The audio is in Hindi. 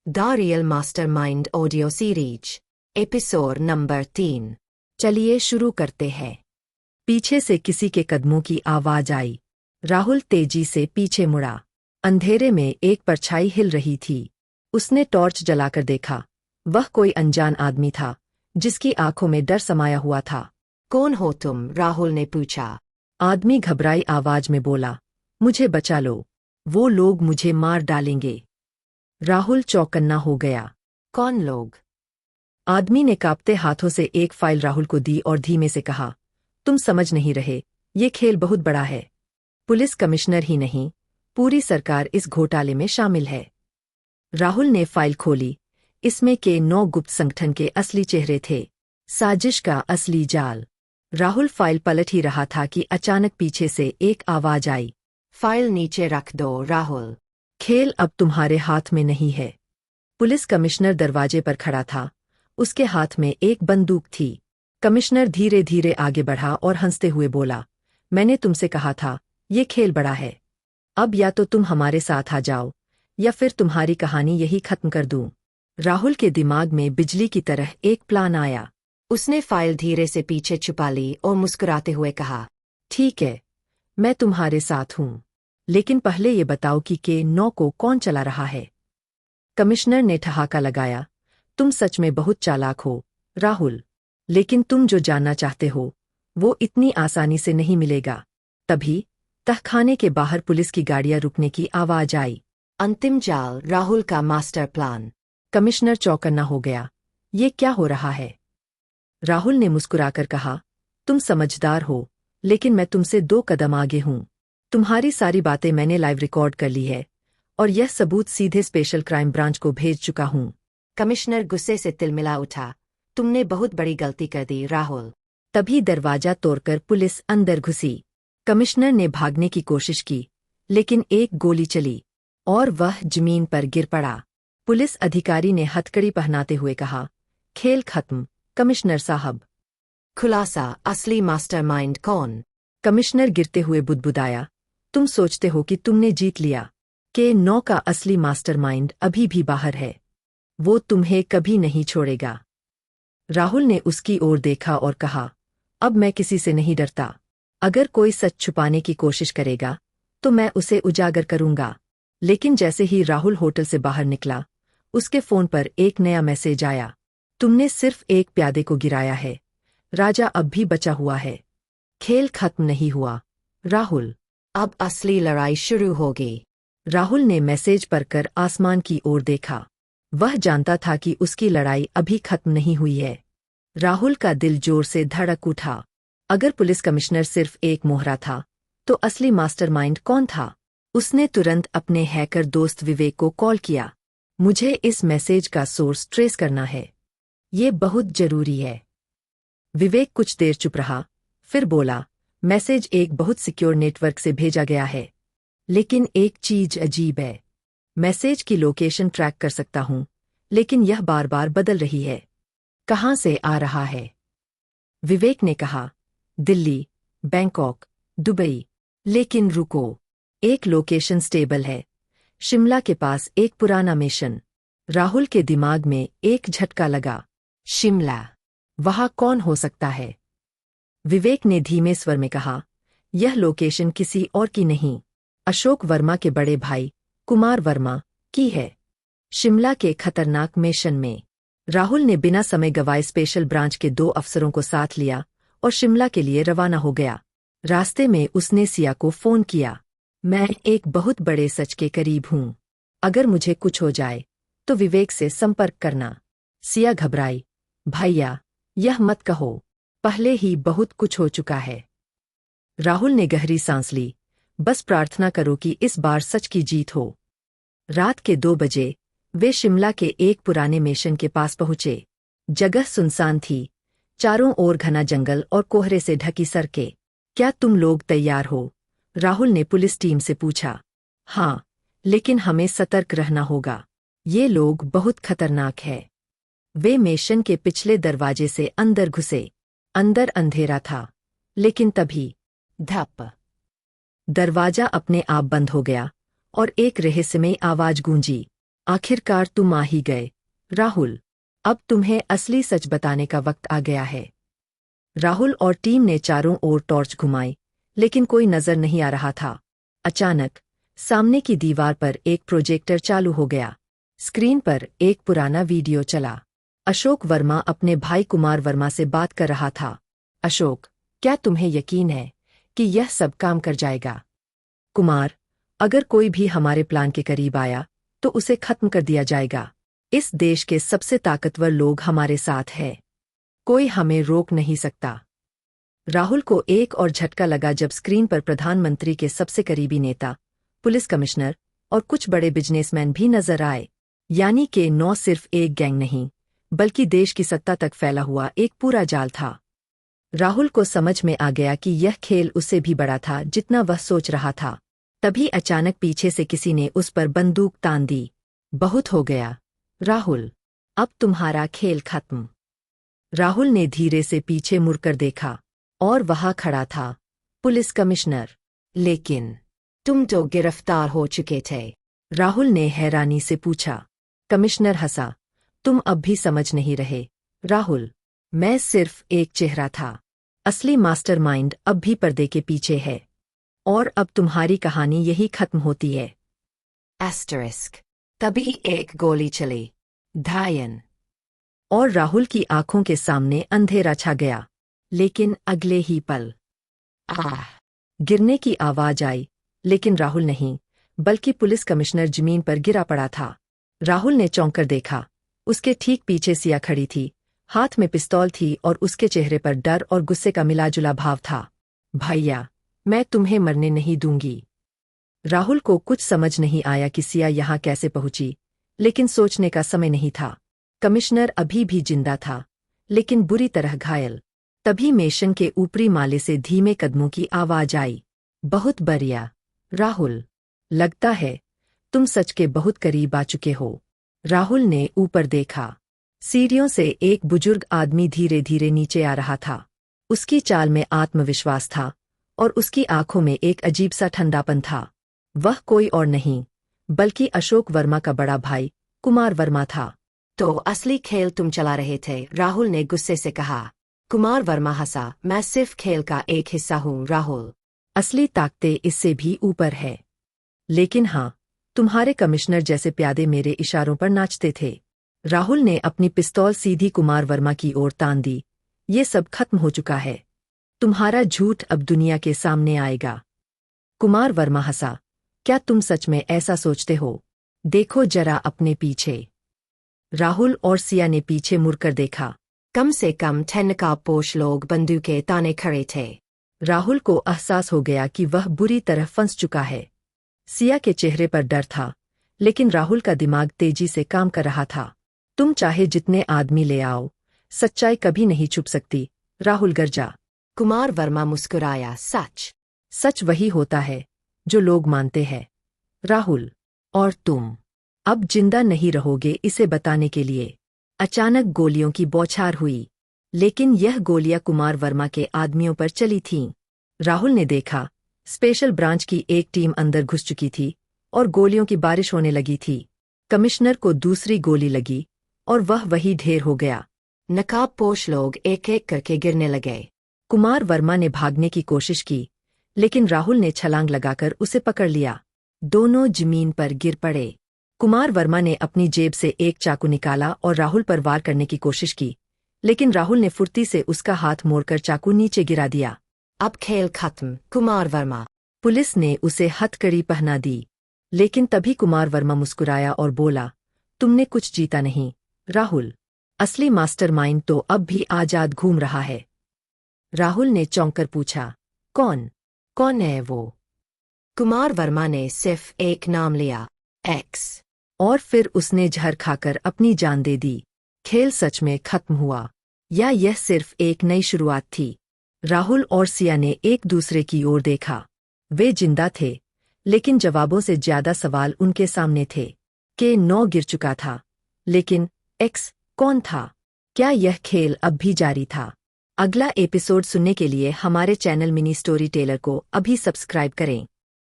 The real mastermind audio series episode number 3। चलिए शुरू करते हैं। पीछे से किसी के कदमों की आवाज आई। राहुल तेजी से पीछे मुड़ा। अंधेरे में एक परछाई हिल रही थी। उसने टॉर्च जलाकर देखा। वह कोई अनजान आदमी था जिसकी आंखों में डर समाया हुआ था। कौन हो तुम? राहुल ने पूछा। आदमी घबराई आवाज में बोला, मुझे बचा लो, वो लोग मुझे मार डालेंगे। राहुल चौकन्ना हो गया। कौन लोग? आदमी ने कांपते हाथों से एक फाइल राहुल को दी और धीमे से कहा, तुम समझ नहीं रहे, ये खेल बहुत बड़ा है। पुलिस कमिश्नर ही नहीं, पूरी सरकार इस घोटाले में शामिल है। राहुल ने फाइल खोली। इसमें के 9 गुप्त संगठन के असली चेहरे थे। साजिश का असली जाल। राहुल फाइल पलट ही रहा था कि अचानक पीछे से एक आवाज आई। फाइल नीचे रख दो राहुल। खेल अब तुम्हारे हाथ में नहीं है। पुलिस कमिश्नर दरवाजे पर खड़ा था। उसके हाथ में एक बंदूक थी। कमिश्नर धीरे धीरे आगे बढ़ा और हंसते हुए बोला, मैंने तुमसे कहा था, ये खेल बड़ा है। अब या तो तुम हमारे साथ आ जाओ या फिर तुम्हारी कहानी यही खत्म कर दूं। राहुल के दिमाग में बिजली की तरह एक प्लान आया। उसने फाइल धीरे से पीछे छुपा ली और मुस्कुराते हुए कहा, ठीक है, मैं तुम्हारे साथ हूं, लेकिन पहले ये बताओ कि के 9 को कौन चला रहा है। कमिश्नर ने ठहाका लगाया, तुम सच में बहुत चालाक हो राहुल, लेकिन तुम जो जानना चाहते हो वो इतनी आसानी से नहीं मिलेगा। तभी तहखाने के बाहर पुलिस की गाड़ियां रुकने की आवाज आई। अंतिम जाल, राहुल का मास्टर प्लान। कमिश्नर चौकन्ना हो गया। ये क्या हो रहा है? राहुल ने मुस्कुराकर कहा, तुम समझदार हो, लेकिन मैं तुमसे 2 कदम आगे हूं। तुम्हारी सारी बातें मैंने लाइव रिकॉर्ड कर ली है और यह सबूत सीधे स्पेशल क्राइम ब्रांच को भेज चुका हूं। कमिश्नर गुस्से से तिलमिला उठा। तुमने बहुत बड़ी गलती कर दी राहुल। तभी दरवाजा तोड़कर पुलिस अंदर घुसी। कमिश्नर ने भागने की कोशिश की, लेकिन एक गोली चली और वह जमीन पर गिर पड़ा। पुलिस अधिकारी ने हथकड़ी पहनाते हुए कहा, खेल खत्म कमिश्नर साहब। खुलासा, असली मास्टरमाइंड कौन? कमिश्नर गिरते हुए बुदबुदाया, तुम सोचते हो कि तुमने जीत लिया। के 9 का असली मास्टरमाइंड अभी भी बाहर है। वो तुम्हें कभी नहीं छोड़ेगा। राहुल ने उसकी ओर देखा और कहा, अब मैं किसी से नहीं डरता। अगर कोई सच छुपाने की कोशिश करेगा तो मैं उसे उजागर करूंगा। लेकिन जैसे ही राहुल होटल से बाहर निकला, उसके फोन पर एक नया मैसेज आया। तुमने सिर्फ एक प्यादे को गिराया है, राजा अब भी बचा हुआ है। खेल खत्म नहीं हुआ राहुल, अब असली लड़ाई शुरू होगी। राहुल ने मैसेज पढ़कर आसमान की ओर देखा। वह जानता था कि उसकी लड़ाई अभी खत्म नहीं हुई है। राहुल का दिल जोर से धड़क उठा। अगर पुलिस कमिश्नर सिर्फ एक मोहरा था, तो असली मास्टरमाइंड कौन था? उसने तुरंत अपने हैकर दोस्त विवेक को कॉल किया। मुझे इस मैसेज का सोर्स ट्रेस करना है, ये बहुत जरूरी है। विवेक कुछ देर चुप रहा, फिर बोला, मैसेज एक बहुत सिक्योर नेटवर्क से भेजा गया है, लेकिन एक चीज अजीब है। मैसेज की लोकेशन ट्रैक कर सकता हूं, लेकिन यह बार बार बदल रही है। कहां से आ रहा है? विवेक ने कहा, दिल्ली, बैंकॉक, दुबई। लेकिन रुको, एक लोकेशन स्टेबल है, शिमला के पास एक पुराना मिशन। राहुल के दिमाग में एक झटका लगा। शिमला? वहां कौन हो सकता है? विवेक ने धीमे स्वर में कहा, यह लोकेशन किसी और की नहीं, अशोक वर्मा के बड़े भाई कुमार वर्मा की है। शिमला के खतरनाक मिशन में। राहुल ने बिना समय गवाए स्पेशल ब्रांच के 2 अफसरों को साथ लिया और शिमला के लिए रवाना हो गया। रास्ते में उसने सिया को फोन किया, मैं एक बहुत बड़े सच के करीब हूं। अगर मुझे कुछ हो जाए तो विवेक से संपर्क करना। सिया घबराई, भैया यह मत कहो, पहले ही बहुत कुछ हो चुका है। राहुल ने गहरी सांस ली, बस प्रार्थना करो कि इस बार सच की जीत हो। रात के 2 बजे वे शिमला के एक पुराने मिशन के पास पहुंचे। जगह सुनसान थी, चारों ओर घना जंगल और कोहरे से ढकी सड़कें। क्या तुम लोग तैयार हो? राहुल ने पुलिस टीम से पूछा। हाँ, लेकिन हमें सतर्क रहना होगा, ये लोग बहुत खतरनाक है। वे मिशन के पिछले दरवाजे से अंदर घुसे। अंदर अंधेरा था, लेकिन तभी धप, दरवाजा अपने आप बंद हो गया और एक रहस्यमयी आवाज गूंजी। आखिरकार तुम आ ही गए राहुल। अब तुम्हें असली सच बताने का वक्त आ गया है। राहुल और टीम ने चारों ओर टॉर्च घुमाई, लेकिन कोई नजर नहीं आ रहा था। अचानक सामने की दीवार पर एक प्रोजेक्टर चालू हो गया। स्क्रीन पर एक पुराना वीडियो चला। अशोक वर्मा अपने भाई कुमार वर्मा से बात कर रहा था। अशोक, क्या तुम्हें यकीन है कि यह सब काम कर जाएगा? कुमार, अगर कोई भी हमारे प्लान के करीब आया तो उसे खत्म कर दिया जाएगा। इस देश के सबसे ताकतवर लोग हमारे साथ हैं। कोई हमें रोक नहीं सकता। राहुल को एक और झटका लगा जब स्क्रीन पर प्रधानमंत्री के सबसे करीबी नेता, पुलिस कमिश्नर और कुछ बड़े बिजनेसमैन भी नजर आए। यानी कि न सिर्फ एक गैंग नहीं, बल्कि देश की सत्ता तक फैला हुआ एक पूरा जाल था। राहुल को समझ में आ गया कि यह खेल उससे भी बड़ा था जितना वह सोच रहा था। तभी अचानक पीछे से किसी ने उस पर बंदूक तान दी। बहुत हो गया राहुल, अब तुम्हारा खेल खत्म। राहुल ने धीरे से पीछे मुड़कर देखा और वहां खड़ा था पुलिस कमिश्नर। लेकिन तुम तो गिरफ्तार हो चुके थे। राहुल ने हैरानी से पूछा। कमिश्नर हंसा। तुम अब भी समझ नहीं रहे राहुल, मैं सिर्फ एक चेहरा था। असली मास्टरमाइंड अब भी पर्दे के पीछे है। और अब तुम्हारी कहानी यही खत्म होती है। एस्टरिस्क। तभी एक गोली चली। धायन। और राहुल की आंखों के सामने अंधेरा छा गया। लेकिन अगले ही पल आह! गिरने की आवाज आई, लेकिन राहुल नहीं, बल्कि पुलिस कमिश्नर जमीन पर गिरा पड़ा था। राहुल ने चौंक कर देखा। उसके ठीक पीछे सिया खड़ी थी, हाथ में पिस्तौल थी और उसके चेहरे पर डर और गुस्से का मिलाजुला भाव था। भैया, मैं तुम्हें मरने नहीं दूंगी। राहुल को कुछ समझ नहीं आया कि सिया यहाँ कैसे पहुंची, लेकिन सोचने का समय नहीं था। कमिश्नर अभी भी जिंदा था, लेकिन बुरी तरह घायल। तभी मेशन के ऊपरी माले से धीमे कदमों की आवाज आई। बहुत बढ़िया राहुल, लगता है तुम सच के बहुत करीब आ चुके हो। राहुल ने ऊपर देखा। सीढ़ियों से एक बुजुर्ग आदमी धीरे धीरे नीचे आ रहा था। उसकी चाल में आत्मविश्वास था और उसकी आंखों में एक अजीब सा ठंडापन था। वह कोई और नहीं, बल्कि अशोक वर्मा का बड़ा भाई कुमार वर्मा था। तो असली खेल तुम चला रहे थे, राहुल ने गुस्से से कहा। कुमार वर्मा हंसा। मैं सिर्फ खेल का एक हिस्सा हूँ राहुल। असली ताकतें इससे भी ऊपर है। लेकिन हाँ, तुम्हारे कमिश्नर जैसे प्यादे मेरे इशारों पर नाचते थे। राहुल ने अपनी पिस्तौल सीधी कुमार वर्मा की ओर तान दी। ये सब खत्म हो चुका है। तुम्हारा झूठ अब दुनिया के सामने आएगा। कुमार वर्मा हंसा। क्या तुम सच में ऐसा सोचते हो? देखो जरा अपने पीछे। राहुल और सिया ने पीछे मुड़कर देखा। कम से कम 10 नकाबपोश लोग बंदूकें ताने खड़े थे। राहुल को एहसास हो गया कि वह बुरी तरह फंस चुका है। सिया के चेहरे पर डर था, लेकिन राहुल का दिमाग तेजी से काम कर रहा था। तुम चाहे जितने आदमी ले आओ, सच्चाई कभी नहीं छुप सकती, राहुल गरजा। कुमार वर्मा मुस्कुराया। सच वही होता है जो लोग मानते हैं राहुल, और तुम अब जिंदा नहीं रहोगे इसे बताने के लिए। अचानक गोलियों की बौछार हुई, लेकिन यह गोलियां कुमार वर्मा के आदमियों पर चली थीं। राहुल ने देखा, स्पेशल ब्रांच की एक टीम अंदर घुस चुकी थी और गोलियों की बारिश होने लगी थी। कमिश्नर को दूसरी गोली लगी और वह वही ढेर हो गया। नकाबपोश लोग एक एक करके गिरने लगे। कुमार वर्मा ने भागने की कोशिश की, लेकिन राहुल ने छलांग लगाकर उसे पकड़ लिया। दोनों जमीन पर गिर पड़े। कुमार वर्मा ने अपनी जेब से एक चाकू निकाला और राहुल पर वार करने की कोशिश की, लेकिन राहुल ने फुर्ती से उसका हाथ मोड़कर चाकू नीचे गिरा दिया। अब खेल खत्म कुमार वर्मा। पुलिस ने उसे हथकड़ी पहना दी, लेकिन तभी कुमार वर्मा मुस्कुराया और बोला, तुमने कुछ जीता नहीं राहुल। असली मास्टरमाइंड तो अब भी आजाद घूम रहा है। राहुल ने चौंककर पूछा, कौन है वो? कुमार वर्मा ने सिर्फ एक नाम लिया, एक्स। और फिर उसने जहर खाकर अपनी जान दे दी। खेल सच में खत्म हुआ, या यह सिर्फ एक नई शुरुआत थी? राहुल और सिया ने एक दूसरे की ओर देखा। वे जिंदा थे, लेकिन जवाबों से ज्यादा सवाल उनके सामने थे। के 9 गिर चुका था, लेकिन एक्स कौन था? क्या यह खेल अब भी जारी था? अगला एपिसोड सुनने के लिए हमारे चैनल मिनी स्टोरी टेलर को अभी सब्सक्राइब करें।